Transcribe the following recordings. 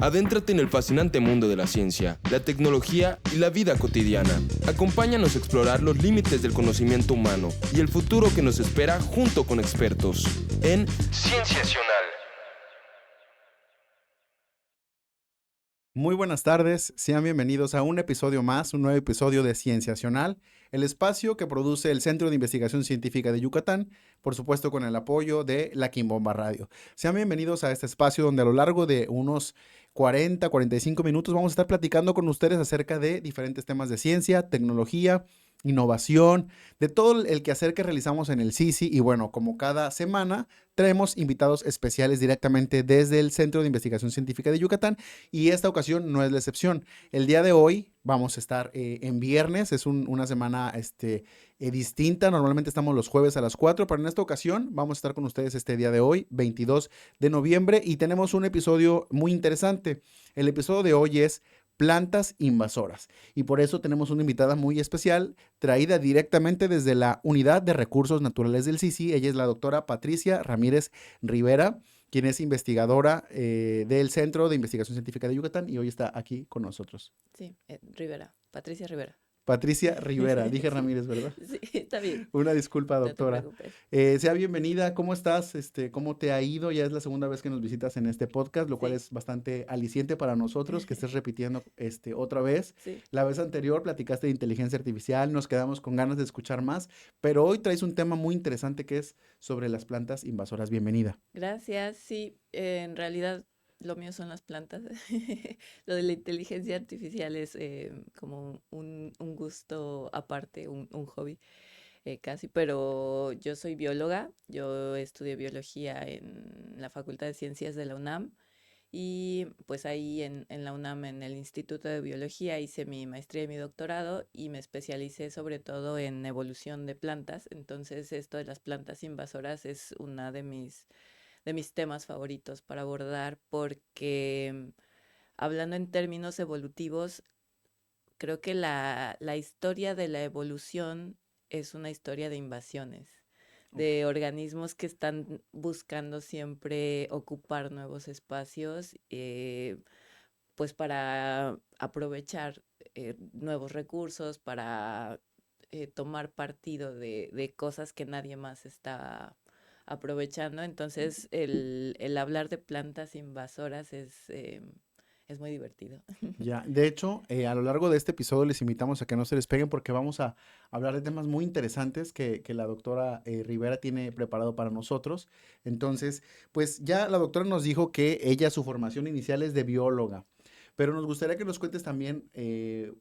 Adéntrate en el fascinante mundo de la ciencia, la tecnología y la vida cotidiana. Acompáñanos a explorar los límites del conocimiento humano y el futuro que nos espera junto con expertos en Cienciacional. Muy buenas tardes, sean bienvenidos a un episodio más, un nuevo episodio de Cienciacional, el espacio que produce el Centro de Investigación Científica de Yucatán, por supuesto con el apoyo de La Quimbomba Radio. Sean bienvenidos a este espacio donde a lo largo de unos 45 minutos vamos a estar platicando con ustedes acerca de diferentes temas de ciencia, tecnología, innovación, de todo el quehacer que realizamos en el CICI y bueno, como cada semana traemos invitados especiales directamente desde el Centro de Investigación Científica de Yucatán y esta ocasión no es la excepción. El día de hoy vamos a estar en viernes, es una semana distinta, normalmente estamos los jueves a las 4, pero en esta ocasión vamos a estar con ustedes este día de hoy, 22 de noviembre, y tenemos un episodio muy interesante. El episodio de hoy es plantas invasoras y por eso tenemos una invitada muy especial traída directamente desde la Unidad de Recursos Naturales del CICI. Ella es la doctora Patricia Ramírez Rivera, quien es investigadora del Centro de Investigación Científica de Yucatán y hoy está aquí con nosotros. Sí, Rivera, Patricia Rivera. Patricia Rivera, dije Sí, Ramírez, ¿verdad? sí, está bien, Una disculpa, no te doctora. preocupes. Sea bienvenida, ¿cómo estás? ¿Cómo te ha ido? Ya es la segunda vez que nos visitas en este podcast, lo cual Sí, es bastante aliciente para nosotros que estés repitiendo otra vez. sí. La vez anterior platicaste de inteligencia artificial, nos quedamos con ganas de escuchar más, pero hoy traes un tema muy interesante que es sobre las plantas invasoras. Bienvenida. Gracias, sí, en realidad lo mío son las plantas. Lo de la inteligencia artificial es como un gusto aparte, un hobby casi, pero yo soy bióloga, yo estudié biología en la Facultad de Ciencias de la UNAM. Y pues ahí en la UNAM, en el Instituto de Biología, hice mi maestría y mi doctorado y me especialicé sobre todo en evolución de plantas. Entonces, esto de las plantas invasoras es una de mis temas favoritos para abordar porque hablando en términos evolutivos, creo que la historia de la evolución es una historia de invasiones, Ok. de organismos que están buscando siempre ocupar nuevos espacios, pues para aprovechar nuevos recursos, para tomar partido de cosas que nadie más está aprovechando. Entonces, el hablar de plantas invasoras es muy divertido. Ya, de hecho, a lo largo de este episodio les invitamos a que no se despeguen porque vamos a hablar de temas muy interesantes que la doctora Rivera tiene preparado para nosotros. Entonces, pues ya la doctora nos dijo que ella, su formación inicial es de bióloga, pero nos gustaría que nos cuentes también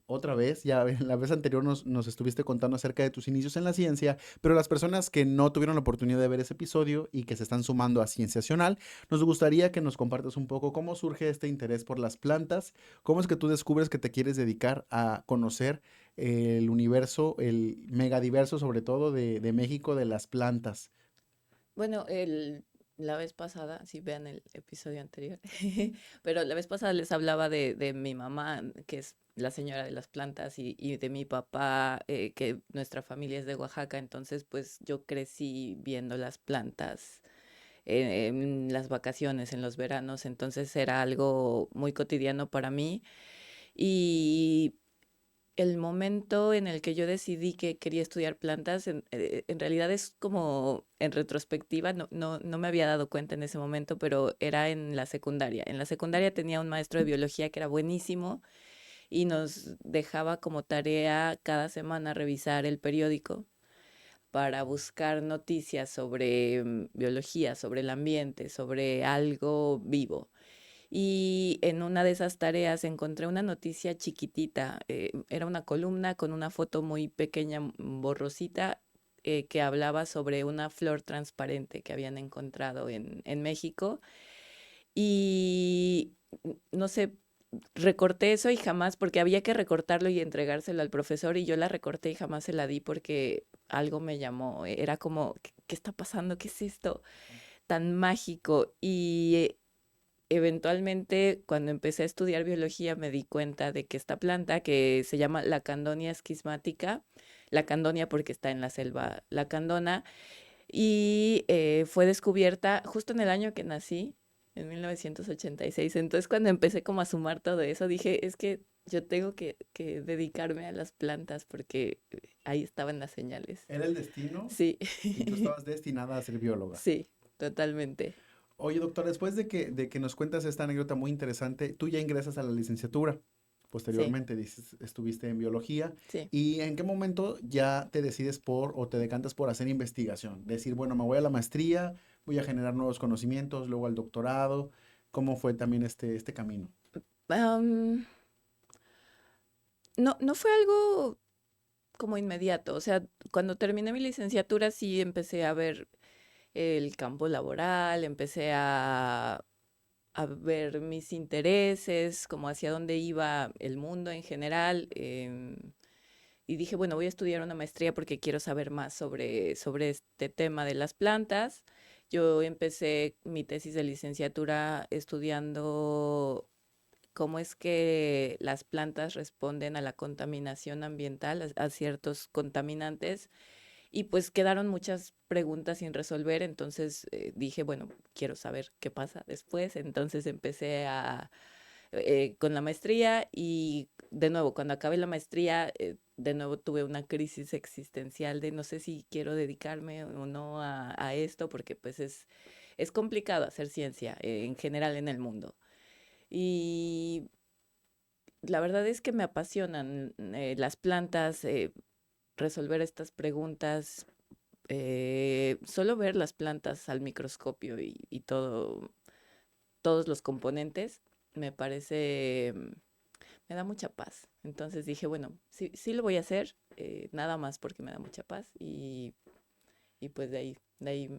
otra vez, ya en la vez anterior nos estuviste contando acerca de tus inicios en la ciencia, pero las personas que no tuvieron la oportunidad de ver ese episodio y que se están sumando a Cienciacional, nos gustaría que nos compartas un poco cómo surge este interés por las plantas. ¿Cómo es que tú descubres que te quieres dedicar a conocer el universo, el megadiverso sobre todo de México de las plantas? Bueno, la vez pasada, si vean el episodio anterior, pero la vez pasada les hablaba de mi mamá, que es la señora de las plantas, y de mi papá, que nuestra familia es de Oaxaca, entonces pues yo crecí viendo las plantas en las vacaciones, en los veranos, entonces era algo muy cotidiano para mí. Y el momento en el que yo decidí que quería estudiar plantas, en realidad es como en retrospectiva, no me había dado cuenta en ese momento, pero era en la secundaria. En la secundaria tenía un maestro de biología que era buenísimo y nos dejaba como tarea cada semana revisar el periódico para buscar noticias sobre biología, sobre el ambiente, sobre algo vivo. Y en una de esas tareas encontré una noticia chiquitita, era una columna con una foto muy pequeña, borrosita, que hablaba sobre una flor transparente que habían encontrado en México. Y no sé, recorté eso y jamás, porque había que recortarlo y entregárselo al profesor, y yo la recorté y jamás se la di porque algo me llamó. Era como, ¿qué está pasando? ¿Qué es esto tan mágico? Y eventualmente, cuando empecé a estudiar biología, me di cuenta de que esta planta, que se llama Lacandonia esquismática, Lacandonia porque está en la selva lacandona, y fue descubierta justo en el año que nací. en 1986. Entonces, cuando empecé como a sumar todo eso, dije, es que yo tengo que dedicarme a las plantas porque ahí estaban las señales. Era el destino Sí, y tú estabas destinada a ser bióloga. sí, totalmente. Oye, doctor, después de que nos cuentas esta anécdota muy interesante, tú ya ingresas a la licenciatura. Sí, Posteriormente dices, estuviste en biología. sí. ¿Y en qué momento ya te decides por o te decantas por hacer investigación? Decir, bueno, me voy a la maestría, voy a generar nuevos conocimientos, luego al doctorado. ¿Cómo fue también este camino? Am, no, no fue algo como inmediato. O sea, cuando terminé mi licenciatura sí empecé a ver el campo laboral, empecé a ver mis intereses, como hacia dónde iba el mundo en general. Y dije, bueno, voy a estudiar una maestría porque quiero saber más sobre este tema de las plantas. Yo empecé mi tesis de licenciatura estudiando cómo es que las plantas responden a la contaminación ambiental, a ciertos contaminantes, y pues quedaron muchas preguntas sin resolver, entonces dije, bueno, quiero saber qué pasa después, entonces empecé con la maestría y de nuevo, cuando acabé la maestría, de nuevo tuve una crisis existencial de no sé si quiero dedicarme o no a esto, porque pues es complicado hacer ciencia en general en el mundo. Y la verdad es que me apasionan las plantas, resolver estas preguntas, solo ver las plantas al microscopio y todos los componentes, me parece, me da mucha paz. Entonces dije, bueno, sí, sí lo voy a hacer, nada más porque me da mucha paz y pues de ahí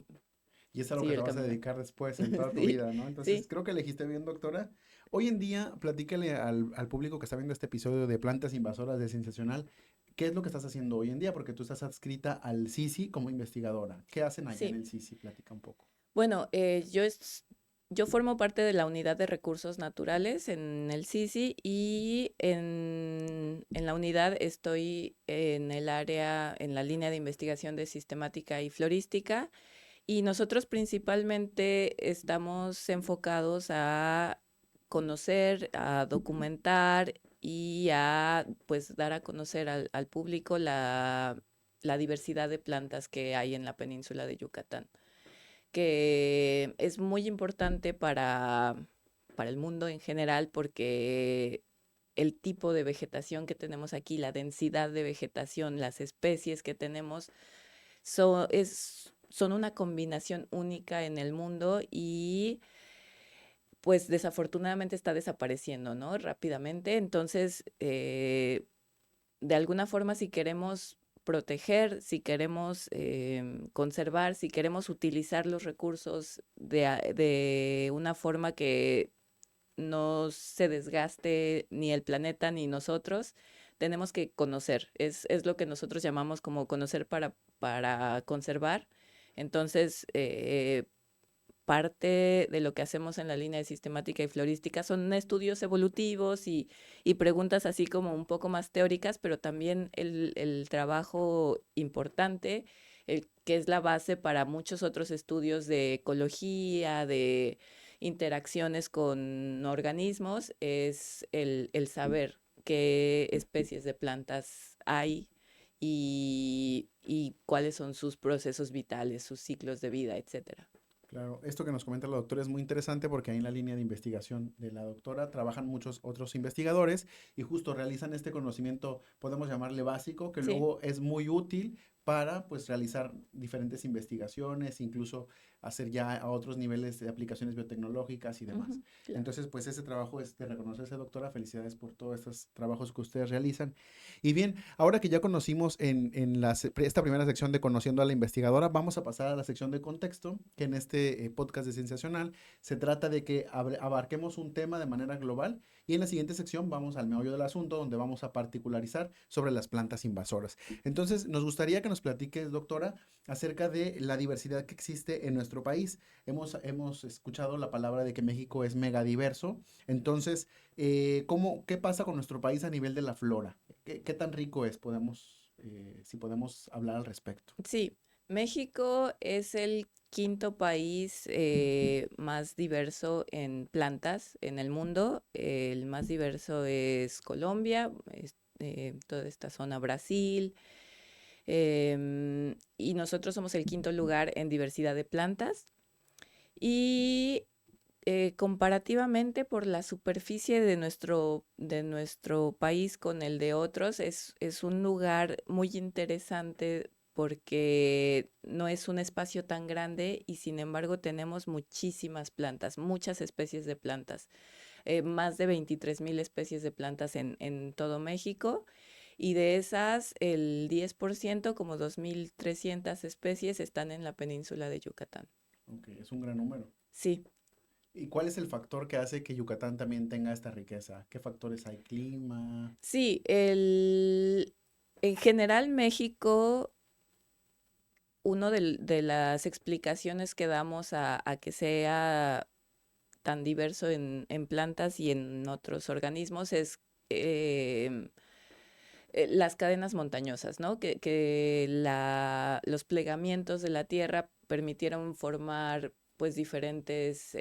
Y es a lo que siguió te el vas a camino. dedicar después en toda tu Sí, vida, ¿no? Entonces, sí. creo que elegiste bien, doctora. Hoy en día, platícale al público que está viendo este episodio de Plantas Invasoras de Sensacional, ¿qué es lo que estás haciendo hoy en día? Porque tú estás adscrita al CICI como investigadora. ¿Qué hacen allá en Sí, el CICI? Platica un poco. bueno, yo formo parte de la unidad de recursos naturales en el CICI y en la unidad estoy en el área, en la línea de investigación de sistemática y florística y nosotros principalmente estamos enfocados a conocer, a documentar y a pues dar a conocer al público la diversidad de plantas que hay en la península de Yucatán, que es muy importante para el mundo en general porque el tipo de vegetación que tenemos aquí, la densidad de vegetación, las especies que tenemos, son una combinación única en el mundo y pues desafortunadamente está desapareciendo, ¿no? Rápidamente. Entonces, de alguna forma, si queremos proteger, si queremos conservar, si queremos utilizar los recursos de una forma que no se desgaste ni el planeta ni nosotros, tenemos que conocer. Es lo que nosotros llamamos como conocer para conservar. Entonces, parte de lo que hacemos en la línea de sistemática y florística son estudios evolutivos y preguntas así como un poco más teóricas, pero también el trabajo importante, el que es la base para muchos otros estudios de ecología, de interacciones con organismos, es el saber qué especies de plantas hay y cuáles son sus procesos vitales, sus ciclos de vida, etcétera. Claro, esto que nos comenta la doctora es muy interesante porque ahí en la línea de investigación de la doctora trabajan muchos otros investigadores y justo realizan este conocimiento, podemos llamarle básico, que Sí, luego es muy útil para pues realizar diferentes investigaciones, incluso hacer ya a otros niveles de aplicaciones biotecnológicas y demás. ujú, claro. Entonces, pues ese trabajo es de reconocerse, doctora. Felicidades por todos estos trabajos que ustedes realizan. Y bien, ahora que ya conocimos esta primera sección de Conociendo a la Investigadora, vamos a pasar a la sección de contexto, que en este podcast de Sensacional se trata de que abarquemos un tema de manera global y en la siguiente sección vamos al meollo del asunto, donde vamos a particularizar sobre las plantas invasoras. Entonces, nos gustaría que nos platiques, doctora, acerca de la diversidad que existe en nuestro país. Hemos escuchado la palabra de que México es megadiverso. Entonces, ¿qué pasa con nuestro país a nivel de la flora? ¿Qué tan rico es? Si podemos hablar al respecto. Sí, México es el quinto país más diverso en plantas en el mundo. El más diverso es Colombia, toda esta zona Brasil, y nosotros somos el quinto lugar en diversidad de plantas. Y comparativamente por la superficie de nuestro país con el de otros, es un lugar muy interesante porque no es un espacio tan grande y sin embargo tenemos muchísimas plantas, muchas especies de plantas, más de 23,000 especies de plantas en todo México. Y de esas, el 10%, como 2,300 especies, están en la península de Yucatán. Ok, es un gran número. Sí. ¿Y cuál es el factor que hace que Yucatán también tenga esta riqueza? ¿Qué factores hay? Clima. Sí, en general México, uno de las explicaciones que damos a que sea tan diverso en plantas y en otros organismos es em, las cadenas montañosas, ¿no? Que los plegamientos de la tierra permitieron formar pues diferentes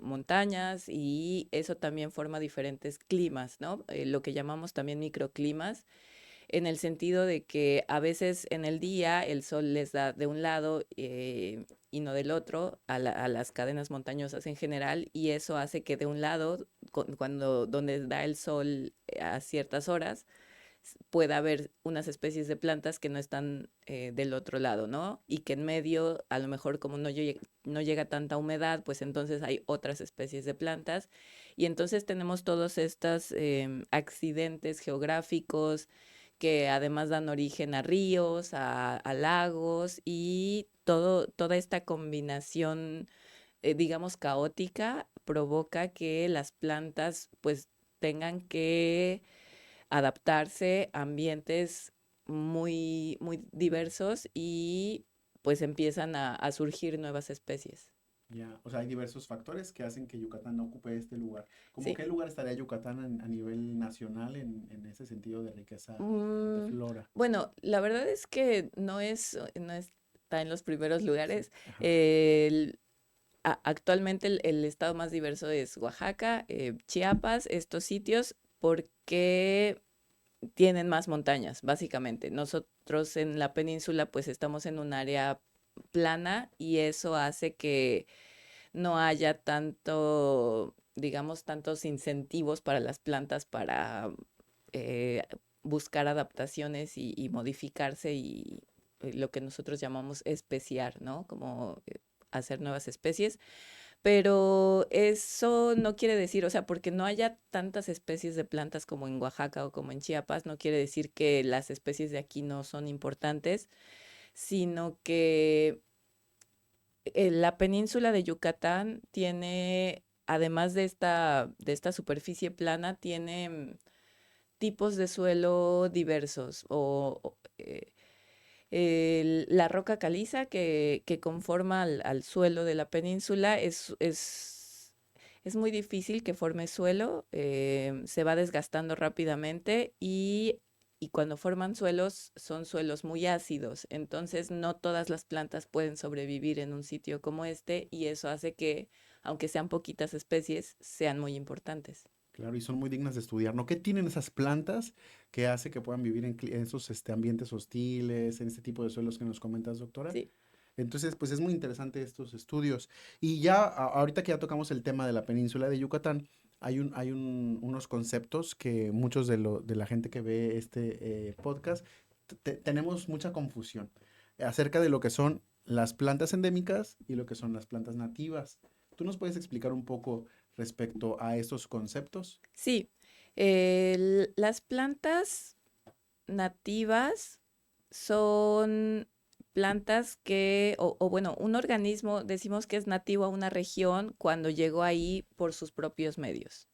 montañas y eso también forma diferentes climas, ¿no? Lo que llamamos también microclimas, en el sentido de que a veces en el día el sol les da de un lado y no del otro a las cadenas montañosas en general, y eso hace que de un lado, donde da el sol a ciertas horas, pueda haber unas especies de plantas que no están del otro lado, ¿no? Y que en medio, a lo mejor como no llega tanta humedad, pues entonces hay otras especies de plantas. Y entonces tenemos todos estos accidentes geográficos que además dan origen a ríos, a lagos y toda esta combinación, digamos, caótica provoca que las plantas pues tengan que adaptarse a ambientes muy diversos y pues empiezan a surgir nuevas especies. Ya, o sea, hay diversos factores que hacen que Yucatán no ocupe este lugar. ¿Cómo Sí. qué lugar estaría Yucatán a nivel nacional en ese sentido de riqueza de Mm, flora? bueno, la verdad es que no está en los primeros lugares. Ajá. El- Actualmente el estado más diverso es Oaxaca, Chiapas, estos sitios, porque tienen más montañas, básicamente. Nosotros en la península pues estamos en un área plana y eso hace que no haya tanto, digamos, tantos incentivos para las plantas para eh, buscar adaptaciones y modificarse y lo que nosotros llamamos especiar, ¿no? Como hacer nuevas especies. Pero eso no quiere decir, o sea, porque no haya tantas especies de plantas como en Oaxaca o como en Chiapas, no quiere decir que las especies de aquí no son importantes, sino que la península de Yucatán tiene, además de esta superficie plana, tiene tipos de suelo diversos la roca caliza que conforma al suelo de la península es muy difícil que forme suelo, se va desgastando rápidamente y cuando forman suelos son suelos muy ácidos, entonces no todas las plantas pueden sobrevivir en un sitio como este y eso hace que, aunque sean poquitas especies, sean muy importantes. Claro, y son muy dignas de estudiar, ¿no? ¿Qué tienen esas plantas que hace que puedan vivir en esos ambientes hostiles, en este tipo de suelos que nos comentas, doctora? Sí. Entonces, pues es muy interesante estos estudios. Y ya, ahorita que ya tocamos el tema de la península de Yucatán, unos conceptos que muchos de la gente que ve este podcast tenemos mucha confusión acerca de lo que son las plantas endémicas y lo que son las plantas nativas. ¿Tú nos puedes explicar un poco respecto a estos conceptos? Sí, las plantas nativas son plantas o bueno, un organismo decimos que es nativo a una región cuando llegó ahí por sus propios medios.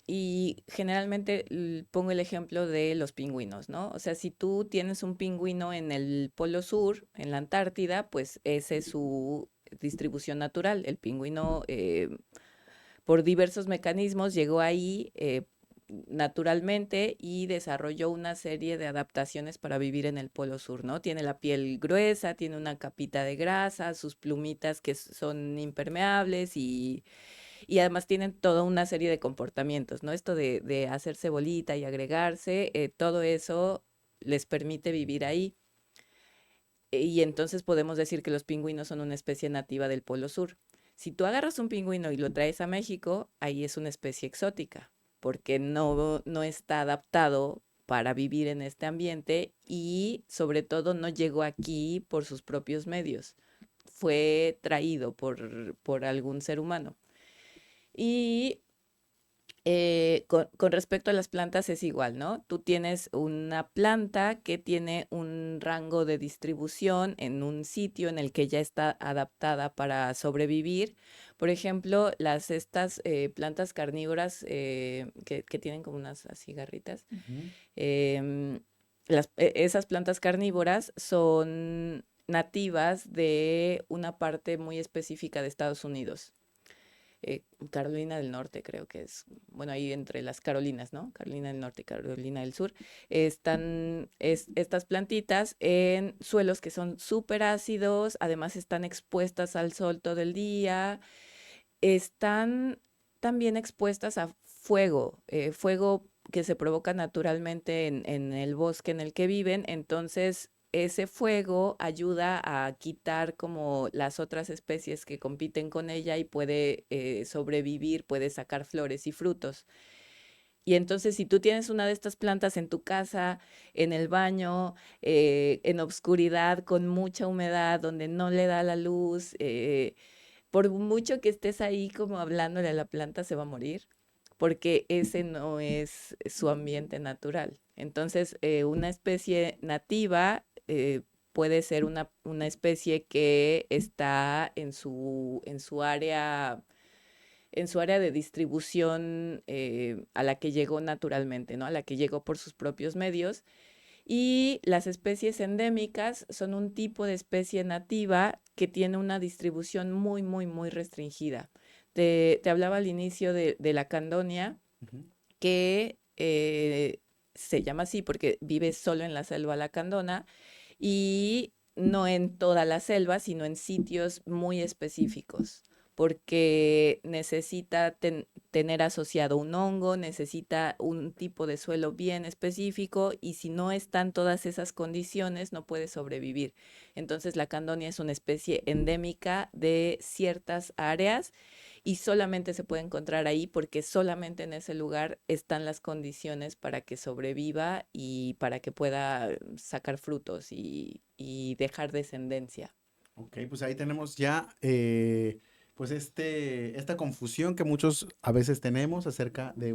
Y generalmente pongo el ejemplo de los pingüinos, ¿no? O sea, si tú tienes un pingüino en el Polo Sur, en la Antártida, pues esa es su distribución natural. El pingüino, por diversos mecanismos, llegó ahí naturalmente y desarrolló una serie de adaptaciones para vivir en el Polo Sur, ¿no? Tiene la piel gruesa, tiene una capita de grasa, sus plumitas que son impermeables y además tienen toda una serie de comportamientos, ¿no? Esto de hacerse bolita y agregarse, todo eso les permite vivir ahí. Y entonces podemos decir que los pingüinos son una especie nativa del Polo Sur. Si tú agarras un pingüino y lo traes a México, ahí es una especie exótica, porque no está adaptado para vivir en este ambiente y sobre todo no llegó aquí por sus propios medios. Fue traído por algún ser humano. Y con respecto a las plantas es igual, ¿no? Tú tienes una planta que tiene un rango de distribución en un sitio en el que ya está adaptada para sobrevivir. Por ejemplo, estas plantas carnívoras que tienen como unas así garritas, Ujú. em, esas plantas carnívoras son nativas de una parte muy específica de Estados Unidos. Carolina del Norte, creo que es, bueno, ahí entre las Carolinas, ¿no? Carolina del Norte y Carolina del Sur, están estas plantitas en suelos que son súper ácidos, además están expuestas al sol todo el día, están también expuestas a fuego que se provoca naturalmente en el bosque en el que viven, entonces ese fuego ayuda a quitar como las otras especies que compiten con ella y puede sobrevivir, puede sacar flores y frutos. Y entonces si tú tienes una de estas plantas en tu casa, en el baño, en obscuridad, con mucha humedad, donde no le da la luz, por mucho que estés ahí como hablándole a la planta, se va a morir, porque ese no es su ambiente natural. Entonces, una especie nativa puede ser una especie que está en su área de distribución a la que llegó naturalmente, ¿no? A la que llegó por sus propios medios. Y las especies endémicas son un tipo de especie nativa que tiene una distribución muy, muy, muy restringida. Te hablaba al inicio de la candonia, Ujú. que se llama así porque vive solo en la selva lacandona y no en toda la selva, sino en sitios muy específicos, porque necesita tener asociado un hongo, necesita un tipo de suelo bien específico y si no están todas esas condiciones no puede sobrevivir. Entonces la candonia es una especie endémica de ciertas áreas y solamente se puede encontrar ahí porque solamente en ese lugar están las condiciones para que sobreviva y para que pueda sacar frutos y dejar descendencia. Ok, pues ahí tenemos ya pues esta confusión que muchos a veces tenemos acerca de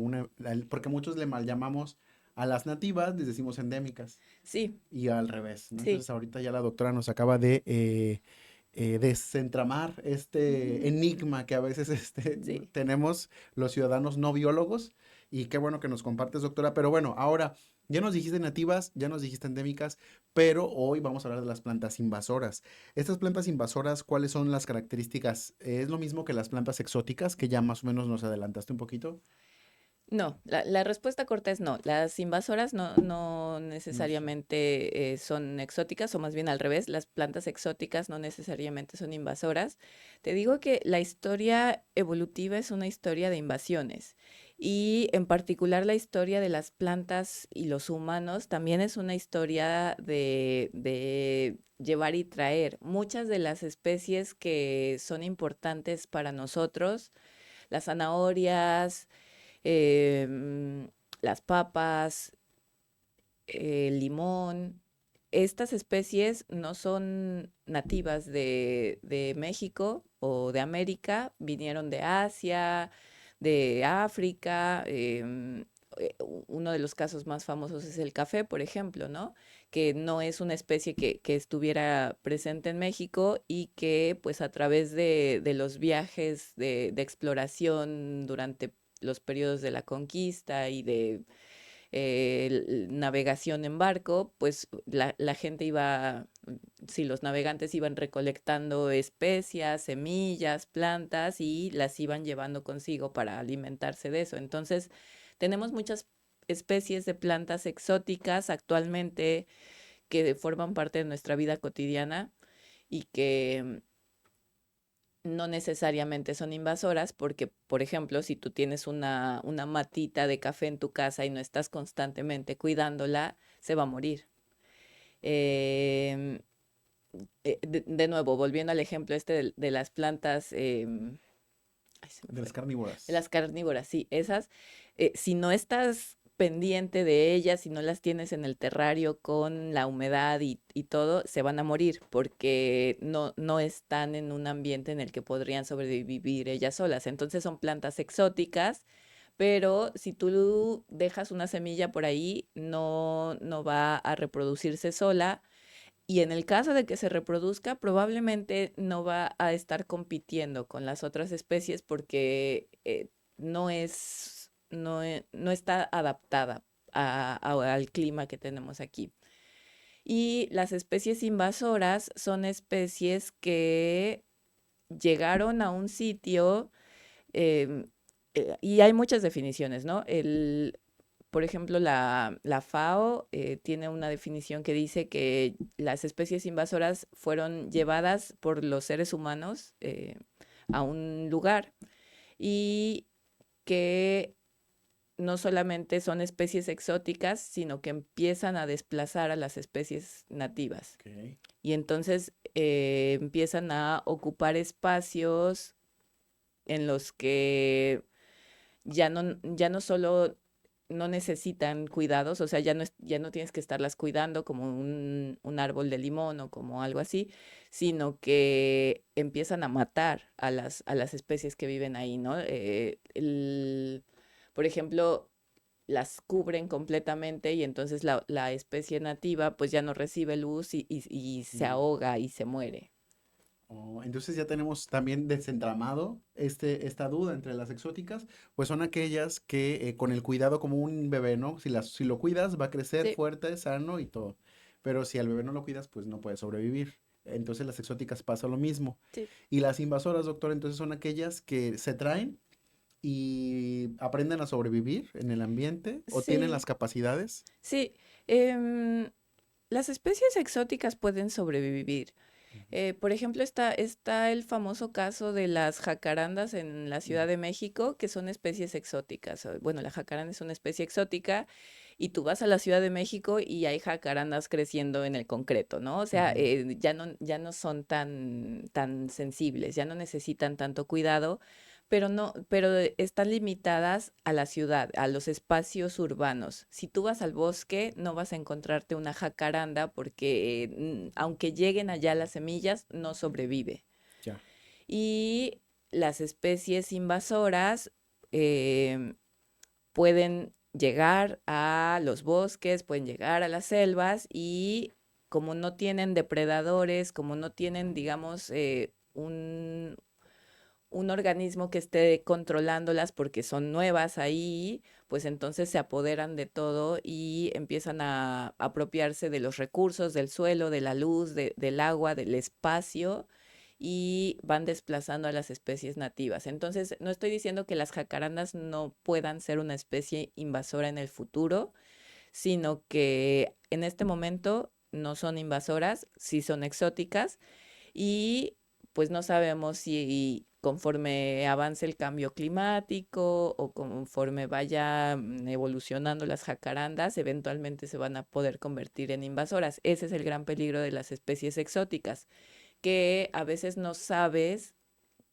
porque muchos le mal llamamos a las nativas, les decimos endémicas Sí, y al revés, ¿no? sí, Entonces ahorita ya la doctora nos acaba de desentramar este enigma que a veces sí. tenemos los ciudadanos no biólogos y qué bueno que nos compartes, doctora. Pero bueno, ahora ya nos dijiste nativas, ya nos dijiste endémicas, pero hoy vamos a hablar de las plantas invasoras. Estas plantas invasoras, ¿cuáles son las características? ¿Es lo mismo que las plantas exóticas, que ya más o menos nos adelantaste un poquito? No, la respuesta corta es no. Las invasoras no No sé. necesariamente son exóticas, o más bien al revés, las plantas exóticas no necesariamente son invasoras. Te digo que la historia evolutiva es una historia de invasiones y en particular la historia de las plantas y los humanos también es una historia de llevar y traer. Muchas de las especies que son importantes para nosotros, las zanahorias, em, las papas, el limón. Estas especies no son nativas de México o de América, vinieron de Asia, de África. Uno de los casos más famosos es el café, por ejemplo, ¿no? Que no es una especie que estuviera presente en México y que pues a través de los viajes de exploración durante los periodos de la conquista y de navegación en barco, pues la gente iba, sí, los navegantes iban recolectando especias, semillas, plantas y las iban llevando consigo para alimentarse de eso. Entonces, Tenemos muchas especies de plantas exóticas actualmente que forman parte de nuestra vida cotidiana y que no necesariamente son invasoras porque, por ejemplo, si tú tienes una matita de café en tu casa y no estás constantemente cuidándola, se va a morir. Em, de nuevo, volviendo al ejemplo este de las plantas, ay, se me De las fue. De carnívoras. las carnívoras, sí, esas, si no estás pendiente de ellas, si no las tienes en el terrario con la humedad y todo, se van a morir porque no están en un ambiente en el que podrían sobrevivir ellas solas. Entonces son plantas exóticas, pero si tú dejas una semilla por ahí, no va a reproducirse sola. Y en el caso de que se reproduzca, probablemente no va a estar compitiendo con las otras especies porque no está adaptada al clima que tenemos aquí. Y las especies invasoras son especies que llegaron a un sitio, em, y hay muchas definiciones, ¿no? Por ejemplo, la FAO tiene una definición que dice que las especies invasoras fueron llevadas por los seres humanos a un lugar y que no solamente son especies exóticas, sino que empiezan a desplazar a las especies nativas. Ok. Y entonces empiezan a ocupar espacios en los que ya no solo no necesitan cuidados, o sea, ya no tienes que estarlas cuidando como un árbol de limón o como algo así, sino que empiezan a matar a las especies que viven ahí, ¿no? Por ejemplo, las cubren completamente y entonces la especie nativa pues ya no recibe luz y se Mm. ahoga y se muere. Oh, entonces ya tenemos también desentramado esta duda entre las exóticas, pues son aquellas que con el cuidado como un bebé, ¿no? Si lo cuidas va a crecer Sí, fuerte, sano y todo. Pero si al bebé no lo cuidas, pues no puede sobrevivir. Entonces las exóticas pasa lo mismo. sí, Y las invasoras, doctor, entonces son aquellas que se traen y aprenden a sobrevivir en el ambiente o tienen las sí, capacidades. sí. em, las especies exóticas pueden sobrevivir. Ujú. Por ejemplo, está el famoso caso de las jacarandas en la Ciudad Mm. de México, que son especies exóticas. Bueno, la jacaranda es una especie exótica y tú vas a la Ciudad de México y hay jacarandas creciendo en el concreto, ¿no? O sea, Ujú. ya no son tan sensibles, ya no necesitan tanto cuidado, pero están limitadas a la ciudad, a los espacios urbanos. Si tú vas al bosque, no vas a encontrarte una jacaranda porque aunque lleguen allá las semillas, no sobrevive. Ya. Y las especies invasoras em, pueden llegar a los bosques, pueden llegar a las selvas y como no tienen depredadores, como no tienen, digamos, un organismo que esté controlándolas porque son nuevas ahí, pues entonces se apoderan de todo y empiezan a apropiarse de los recursos, del suelo, de la luz, del agua, del espacio y van desplazando a las especies nativas. Entonces, no estoy diciendo que las jacarandas no puedan ser una especie invasora en el futuro, sino que en este momento no son invasoras, sí son exóticas y pues no sabemos si conforme avance el cambio climático o conforme vaya evolucionando las jacarandas, eventualmente se van a poder convertir en invasoras. Ese es el gran peligro de las especies exóticas, que a veces no sabes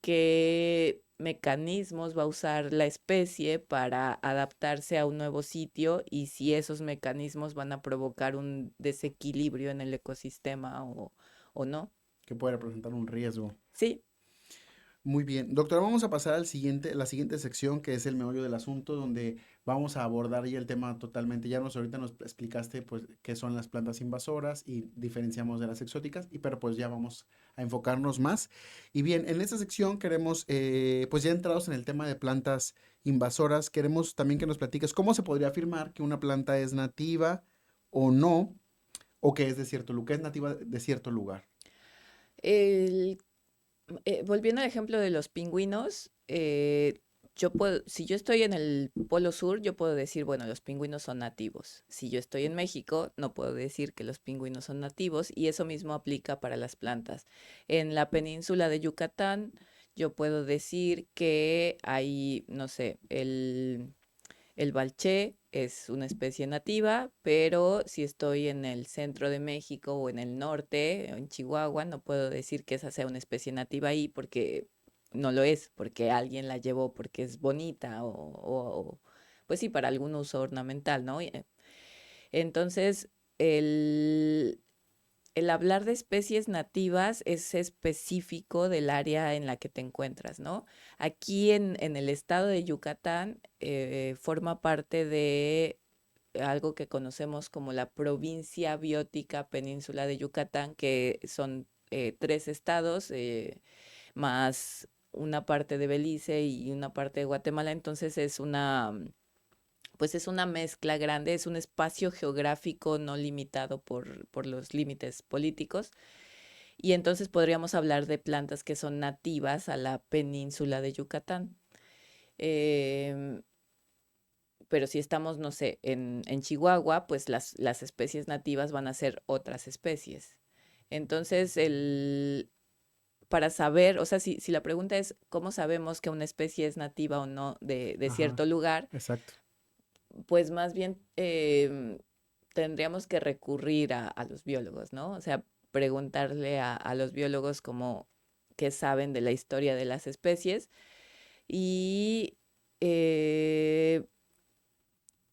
qué mecanismos va a usar la especie para adaptarse a un nuevo sitio y si esos mecanismos van a provocar un desequilibrio en el ecosistema o no. Que puede representar un riesgo. Sí, Muy bien, doctora, vamos a pasar la siguiente sección que es el meollo del asunto, donde vamos a abordar ya el tema totalmente. Ahorita nos explicaste pues qué son las plantas invasoras y diferenciamos de las exóticas, pero pues ya vamos a enfocarnos más. Y bien, en esta sección queremos, pues ya entrados en el tema de plantas invasoras, queremos también que nos platiques cómo se podría afirmar que una planta es nativa o no, o que es de cierto lugar, que es nativa de cierto lugar. el volviendo al ejemplo de los pingüinos, si yo estoy en el Polo Sur, yo puedo decir, bueno, los pingüinos son nativos. Si yo estoy en México, no puedo decir que los pingüinos son nativos y eso mismo aplica para las plantas. En la península de Yucatán, yo puedo decir que hay, no sé, el balché es una especie nativa, pero si estoy en el centro de México o en el norte, en Chihuahua, no puedo decir que esa sea una especie nativa ahí porque no lo es, porque alguien la llevó porque es bonita pues sí, para algún uso ornamental, ¿no? Entonces, el, el hablar de especies nativas es específico del área en la que te encuentras, ¿no? Aquí en el estado de Yucatán forma parte de algo que conocemos como la provincia biótica península de Yucatán, que son 3 estados más una parte de Belice y una parte de Guatemala. Entonces pues es una mezcla grande, es un espacio geográfico no limitado por los límites políticos. Y entonces podríamos hablar de plantas que son nativas a la península de Yucatán. Em, pero si estamos, no sé, en Chihuahua, pues las especies nativas van a ser otras especies. Entonces, para saber, o sea, si la pregunta es cómo sabemos que una especie es nativa o no de Ajá, cierto lugar, exacto. pues más bien tendríamos que recurrir a los biólogos, ¿no? O sea, preguntarle a los biólogos como qué saben de la historia de las especies y eh,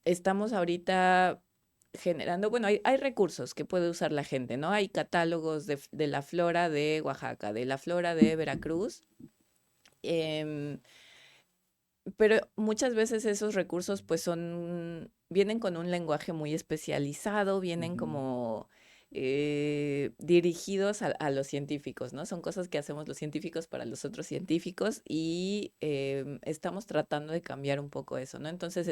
estamos ahorita generando, bueno, hay recursos que puede usar la gente, ¿no? Hay catálogos de la flora de Oaxaca, de la flora de Veracruz. em, Pero muchas veces esos recursos pues vienen con un lenguaje muy especializado, vienen Ujú. como dirigidos a los científicos, ¿no? Son cosas que hacemos los científicos para los otros científicos y estamos tratando de cambiar un poco eso, ¿no? Entonces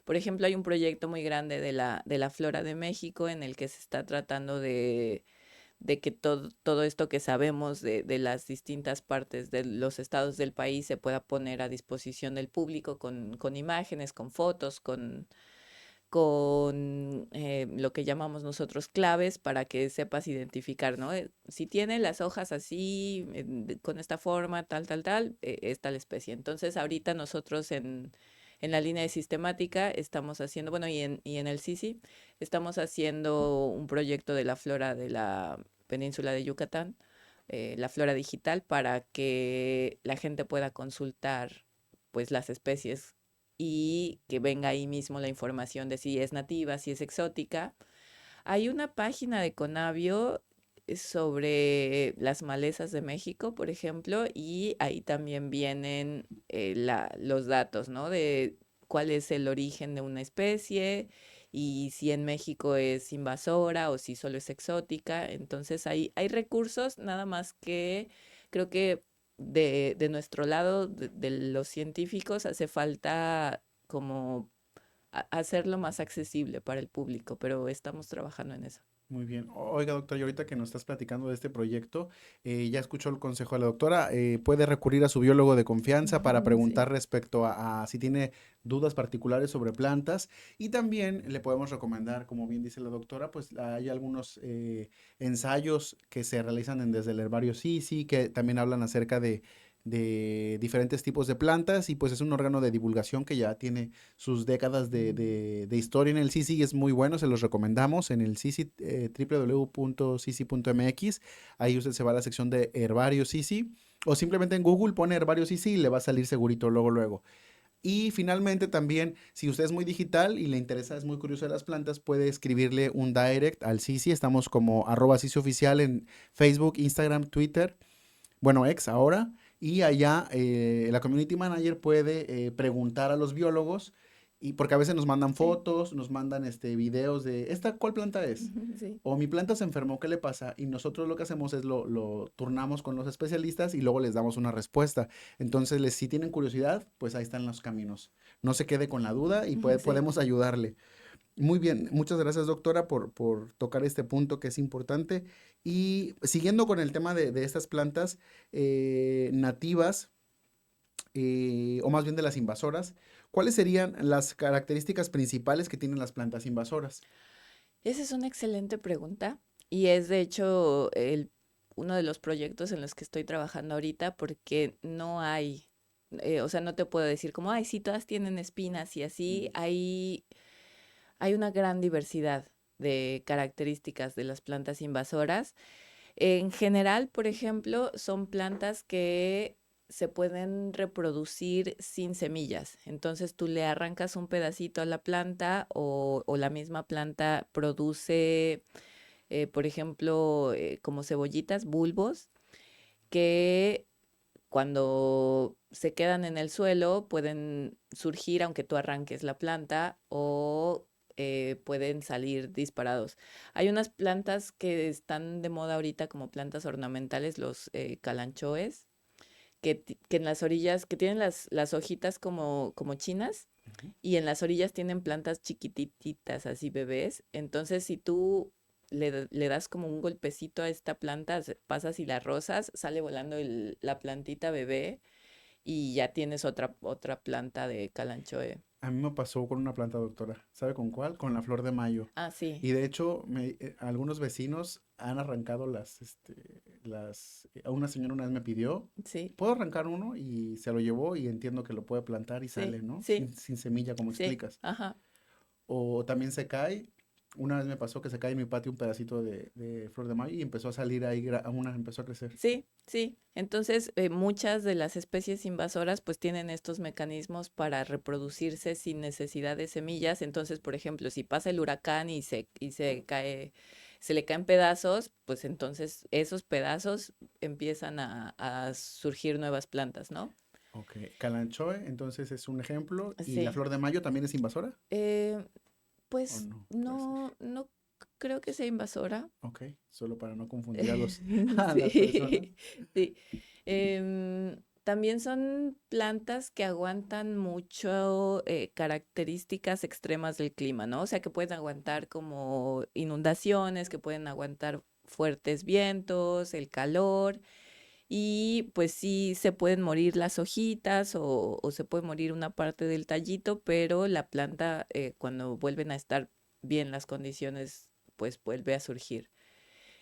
por ejemplo, hay un proyecto muy grande de la Flora de México en el que se está tratando de que todo esto que sabemos de las distintas partes de los estados del país se pueda poner a disposición del público con imágenes, con fotos, con lo que llamamos nosotros claves para que sepas identificar, ¿no? Si tiene las hojas así, con esta forma, tal, es tal especie. Entonces, ahorita nosotros en la línea de sistemática estamos haciendo, bueno, y en el CICI, estamos haciendo un proyecto de la flora de la península de Yucatán, la flora digital, para que la gente pueda consultar pues las especies y que venga ahí mismo la información de si es nativa, si es exótica. Hay una página de Conavio sobre las malezas de México, por ejemplo, y ahí también vienen los datos, ¿no? De cuál es el origen de una especie y si en México es invasora o si solo es exótica. Entonces hay recursos, nada más que creo que de nuestro lado, de los científicos, hace falta como hacerlo más accesible para el público, pero estamos trabajando en eso. Muy bien. Oiga, doctor, y ahorita que nos estás platicando de este proyecto, ya escuchó el consejo de la doctora, puede recurrir a su biólogo de confianza para Sí. preguntar respecto a si tiene dudas particulares sobre plantas y también le podemos recomendar, como bien dice la doctora, pues hay algunos ensayos que se realizan desde el herbario Sisi, que también hablan acerca de diferentes tipos de plantas y pues es un órgano de divulgación que ya tiene sus décadas de historia en el CICI y es muy bueno, se los recomendamos en el CICI, www.cici.mx. Ahí usted se va a la sección de herbario CICI o simplemente en Google pone herbario CICI y le va a salir segurito luego, luego. Y finalmente también, si usted es muy digital y le interesa, es muy curioso de las plantas, puede escribirle un direct al CICI. Estamos como @CICI oficial en Facebook, Instagram, Twitter, bueno, ex ahora, y allá la community manager puede preguntar a los biólogos, y porque a veces nos mandan Sí, fotos, nos mandan videos de, ¿esta cuál planta es? sí, O mi planta se enfermó, ¿qué le pasa? Y nosotros lo que hacemos es lo turnamos con los especialistas y luego les damos una respuesta. Entonces, si tienen curiosidad, pues ahí están los caminos. No se quede con la duda y sí. podemos ayudarle. Muy bien, muchas gracias doctora por tocar este punto que es importante. Y siguiendo con el tema de estas plantas nativas, o más bien de las invasoras, ¿cuáles serían las características principales que tienen las plantas invasoras? Esa es una excelente pregunta y es de hecho uno de los proyectos en los que estoy trabajando ahorita porque no hay, o sea, no te puedo decir como, ay, sí, todas tienen espinas y así, hay una gran diversidad de características de las plantas invasoras. En general, por ejemplo, son plantas que se pueden reproducir sin semillas. Entonces tú le arrancas un pedacito a la planta o la misma planta produce, por ejemplo, como cebollitas, bulbos, que cuando se quedan en el suelo pueden surgir aunque tú arranques la planta o pueden salir disparados. Hay unas plantas que están de moda ahorita como plantas ornamentales, los calanchoes, que en las orillas, que tienen las hojitas como chinas Ujú. y en las orillas tienen plantas chiquitititas, así bebés. Entonces, si tú le das como un golpecito a esta planta, pasas y la rozas, sale volando la plantita bebé y ya tienes otra planta de calanchoe. A mí me pasó con una planta, doctora. ¿Sabe con cuál? Con la flor de mayo. Ah, sí, Y de hecho, algunos vecinos han arrancado a una señora una vez me pidió, sí, ¿puedo arrancar uno? Y se lo llevó y entiendo que lo puede plantar y sí, sale, ¿no? sí, Sin semilla, como sí, explicas. ajá. O también se cae. Una vez me pasó que se cae en mi patio un pedacito de flor de mayo y empezó a salir ahí, una empezó a crecer. Sí, sí. Entonces, muchas de las especies invasoras pues tienen estos mecanismos para reproducirse sin necesidad de semillas. Entonces, por ejemplo, si pasa el huracán y se cae, se le caen pedazos, pues entonces esos pedazos empiezan a surgir nuevas plantas, ¿no? Ok, Calanchoe, entonces es un ejemplo. ¿Y la Sí. flor de mayo también es invasora? Eh, ¿O pues no? Puede ser. no creo que sea invasora. Ok, solo para no confundir a a las personas. Sí, sí. También son plantas que aguantan mucho características extremas del clima, ¿no? O sea, que pueden aguantar como inundaciones, que pueden aguantar fuertes vientos, el calor, y pues sí se pueden morir las hojitas o se puede morir una parte del tallito, pero la planta cuando vuelven a estar bien las condiciones, pues vuelve a surgir.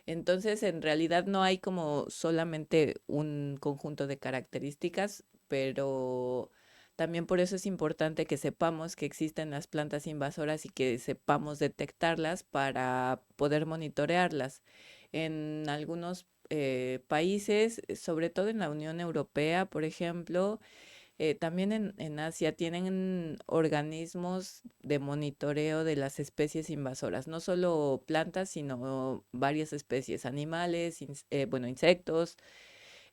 Entonces, en realidad no hay como solamente un conjunto de características, pero también por eso es importante que sepamos que existen las plantas invasoras y que sepamos detectarlas para poder monitorearlas. En algunos países, sobre todo en la Unión Europea, por ejemplo, también en Asia tienen organismos de monitoreo de las especies invasoras, no solo plantas, sino varias especies, animales, bueno, insectos,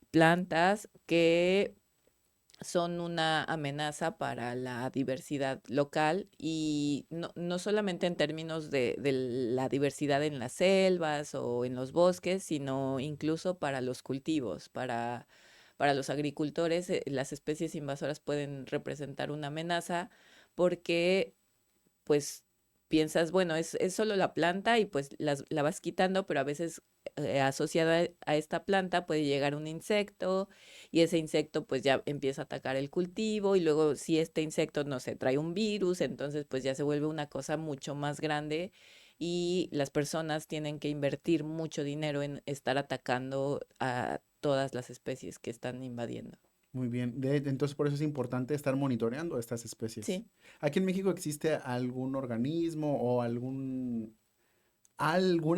plantas que son una amenaza para la diversidad local y no solamente en términos de la diversidad en las selvas o en los bosques, sino incluso para los cultivos, para los agricultores, las especies invasoras pueden representar una amenaza porque pues piensas, bueno, es solo la planta y pues la vas quitando, pero a veces asociado a esta planta puede llegar un insecto y ese insecto pues ya empieza a atacar el cultivo y luego si este insecto, no sé, trae un virus, entonces pues ya se vuelve una cosa mucho más grande y las personas tienen que invertir mucho dinero en estar atacando a todas las especies que están invadiendo. Muy bien. Entonces, por eso es importante estar monitoreando estas especies. Sí. ¿Aquí en México existe algún organismo o alguna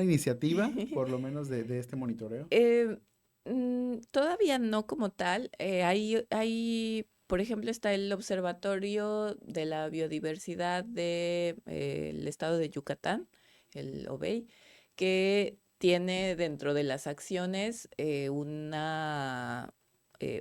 iniciativa, por lo menos, de este monitoreo? Eh, Todavía no como tal. Por ejemplo, está el Observatorio de la Biodiversidad del estado de Yucatán, el OBEY, que tiene dentro de las acciones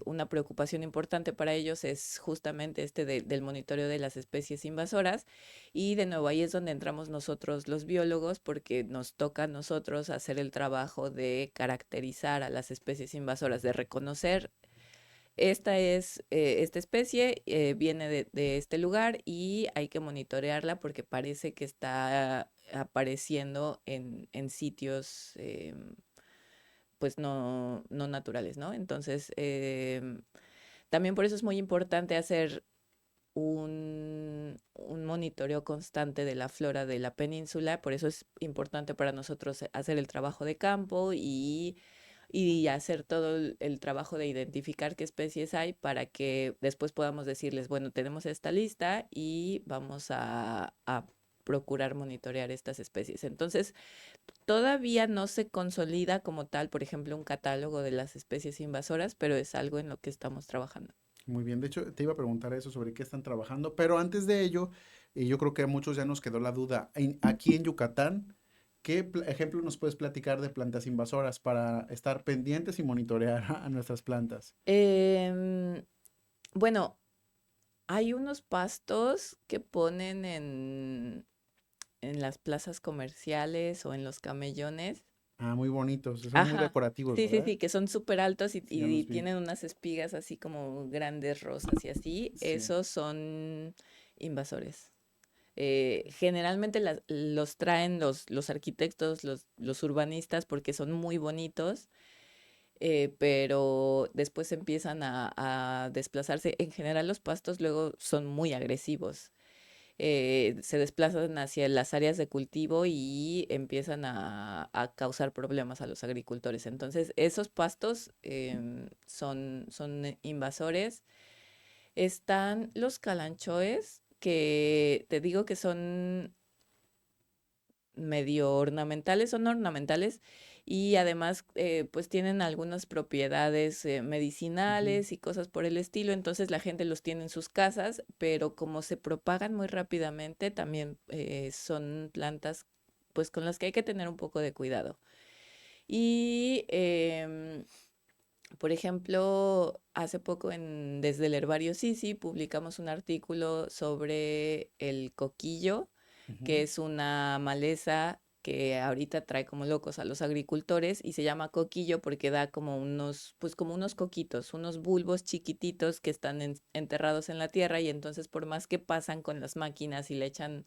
una preocupación importante para ellos es justamente del monitoreo de las especies invasoras. Y de nuevo, ahí es donde entramos nosotros los biólogos, porque nos toca a nosotros hacer el trabajo de caracterizar a las especies invasoras, de reconocer esta especie, viene de este lugar y hay que monitorearla porque parece que está apareciendo en sitios pues no naturales, ¿no? Entonces, También por eso es muy importante hacer un monitoreo constante de la flora de la península, por eso es importante para nosotros hacer el trabajo de campo y hacer todo el trabajo de identificar qué especies hay para que después podamos decirles, bueno, tenemos esta lista y vamos a procurar monitorear estas especies. Entonces, todavía no se consolida como tal, por ejemplo, un catálogo de las especies invasoras, pero es algo en lo que estamos trabajando. Muy bien, de hecho te iba a preguntar eso sobre qué están trabajando, pero antes de ello, yo creo que a muchos ya nos quedó la duda. Aquí en Yucatán, ¿qué ejemplo nos puedes platicar de plantas invasoras para estar pendientes y monitorear a nuestras plantas? Em, bueno, hay unos pastos que ponen en las plazas comerciales o en los camellones. Ah, muy bonitos, son muy Ajá. decorativos, Sí, sí, ¿verdad? sí, que son súper altos Sí, ya los vi. tienen unas espigas así como grandes rosas y así. Sí. Esos son invasores. Generalmente los traen los arquitectos, los urbanistas, porque son muy bonitos, pero después empiezan a desplazarse. En general los pastos luego son muy agresivos. Se desplazan hacia las áreas de cultivo y empiezan a causar problemas a los agricultores. Entonces, esos pastos son invasores. Están los calanchoes, que te digo que son ornamentales y además pues tienen algunas propiedades Ujú. medicinales y cosas por el estilo, entonces la gente los tiene en sus casas, pero como se propagan muy rápidamente, también son plantas pues con las que hay que tener un poco de cuidado. Y por ejemplo, hace poco desde el Herbario Sisi publicamos un artículo sobre el coquillo, que Ujú. es una maleza que ahorita trae como locos a los agricultores y se llama coquillo porque da pues como unos coquitos, unos bulbos chiquititos que están enterrados en la tierra y entonces por más que pasan con las máquinas y le echan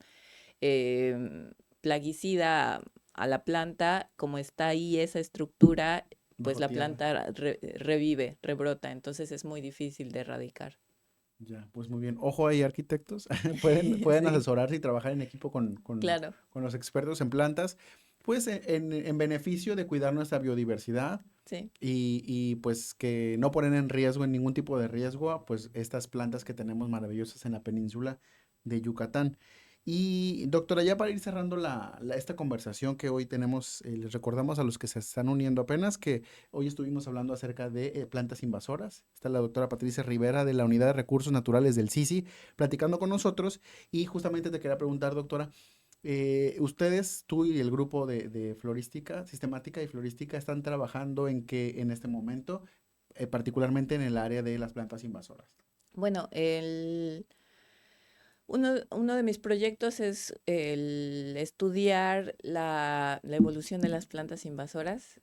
plaguicida a la planta, como está ahí esa estructura, pues Bajo la tierra. planta revive, rebrota, entonces es muy difícil de erradicar. Ya, pues muy bien. Ojo ahí, arquitectos. Pueden Sí, asesorarse y trabajar en equipo claro, con los expertos en plantas, pues en beneficio de cuidar nuestra biodiversidad sí. pues que no ponen en riesgo, en ningún tipo de riesgo, pues estas plantas que tenemos maravillosas en la península de Yucatán. Y doctora, ya para ir cerrando esta conversación que hoy tenemos, les recordamos a los que se están uniendo apenas que hoy estuvimos hablando acerca de plantas invasoras. Está la doctora Patricia Rivera de la Unidad de Recursos Naturales del CICI platicando con nosotros y justamente te quería preguntar, doctora, ustedes, tú y el grupo de florística, sistemática y florística, están trabajando en que en este momento, particularmente en el área de las plantas invasoras. Bueno, uno de mis proyectos es el estudiar la evolución de las plantas invasoras.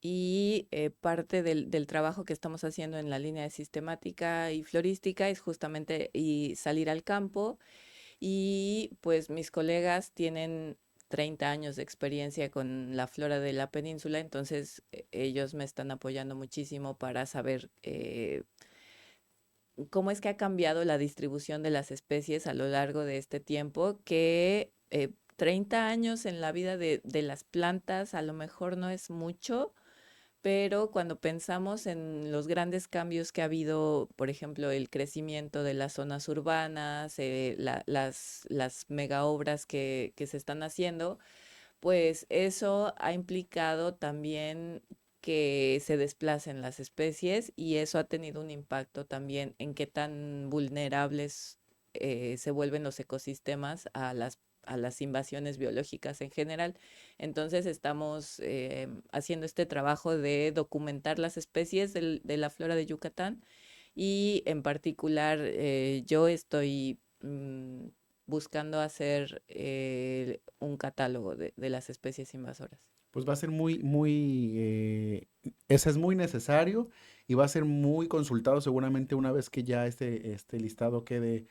Y parte del trabajo que estamos haciendo en la línea de sistemática y florística es justamente y salir al campo y pues mis colegas tienen 30 años de experiencia con la flora de la península, entonces ellos me están apoyando muchísimo para saber cómo es que ha cambiado la distribución de las especies a lo largo de este tiempo, que 30 años en la vida de las plantas a lo mejor no es mucho, pero cuando pensamos en los grandes cambios que ha habido, por ejemplo, el crecimiento de las zonas urbanas, las mega obras que se están haciendo, pues eso ha implicado también que se desplacen las especies y eso ha tenido un impacto también en qué tan vulnerables se vuelven los ecosistemas a las invasiones biológicas en general. Entonces estamos haciendo este trabajo de documentar las especies de la flora de Yucatán y en particular yo estoy buscando hacer un catálogo de las especies invasoras. Pues va a ser ese es muy necesario y va a ser muy consultado seguramente una vez que ya este listado quede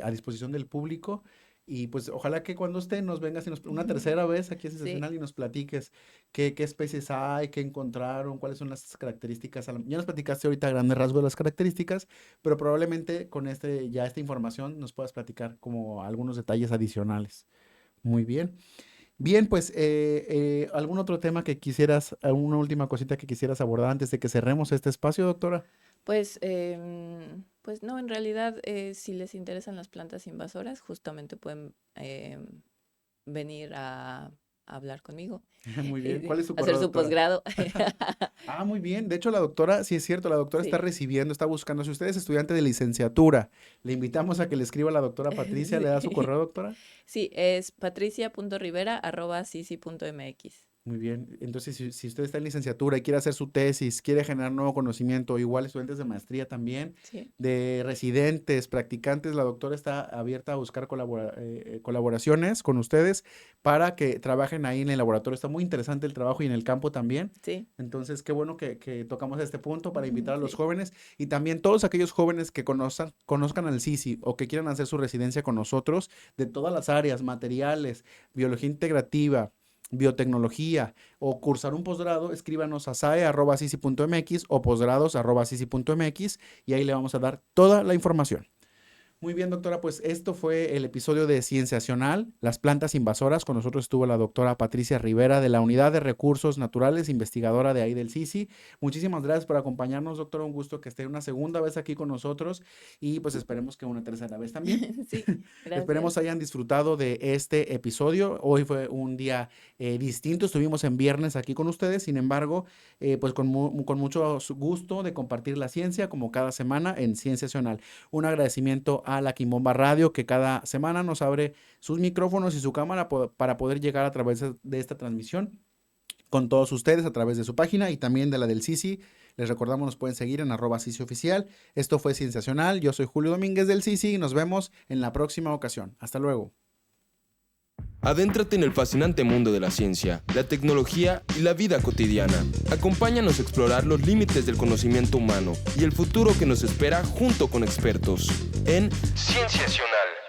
a disposición del público. Y pues ojalá que cuando esté nos vengas una tercera vez aquí a Sí, Sensacional y nos platiques qué especies hay, qué encontraron, cuáles son las características. Ya nos platicaste ahorita a grandes rasgos de las características, pero probablemente con esta información nos puedas platicar como algunos detalles adicionales. Muy bien. Bien, pues algún otro tema que quisieras, alguna última cosita que quisieras abordar antes de que cerremos este espacio, doctora. pues, pues no, en realidad, si les interesan las plantas invasoras, justamente pueden venir a hablar conmigo, Muy bien. ¿Cuál es su hacer correo, su doctora? posgrado. Ah, muy bien. De hecho, la doctora, sí es cierto, la doctora está Sí, recibiendo, está buscando. Si usted es estudiante de licenciatura, le invitamos a que le escriba a la doctora Patricia. ¿Le da su sí. correo, doctora? Sí, es patricia.rivera@sisi.mx. Muy bien. Entonces, si usted está en licenciatura y quiere hacer su tesis, quiere generar nuevo conocimiento, igual estudiantes de maestría también, Sí, de residentes, practicantes, la doctora está abierta a buscar colaboraciones con ustedes para que trabajen ahí en el laboratorio. Está muy interesante el trabajo y en el campo también. sí, Entonces, qué bueno que tocamos este punto para invitar a los sí, jóvenes y también todos aquellos jóvenes que conozcan al CISI o que quieran hacer su residencia con nosotros de todas las áreas, materiales, biología integrativa, biotecnología o cursar un posgrado, escríbanos a sae@sisi.mx o posgrados@sisi.mx y ahí le vamos a dar toda la información. Muy bien, doctora, pues esto fue el episodio de Cienciacional, las plantas invasoras. Con nosotros estuvo la doctora Patricia Rivera de la Unidad de Recursos Naturales, investigadora de ahí del CISI. Muchísimas gracias por acompañarnos, doctora. Un gusto que esté una segunda vez aquí con nosotros y pues esperemos que una tercera vez también. sí, Esperemos gracias. hayan disfrutado de este episodio. Hoy fue un día distinto, estuvimos en viernes aquí con ustedes, sin embargo, pues con mucho gusto de compartir la ciencia como cada semana en Cienciacional. Un agradecimiento a la Quimbomba Radio que cada semana nos abre sus micrófonos y su cámara para poder llegar a través de esta transmisión con todos ustedes a través de su página y también de la del CISI. Les recordamos, nos pueden seguir en @CISIoficial. Esto fue Cienciacional. Yo soy Julio Domínguez del CISI y nos vemos en la próxima ocasión. Hasta luego. Adéntrate en el fascinante mundo de la ciencia, la tecnología y la vida cotidiana. Acompáñanos a explorar los límites del conocimiento humano y el futuro que nos espera junto con expertos en Cienciacional.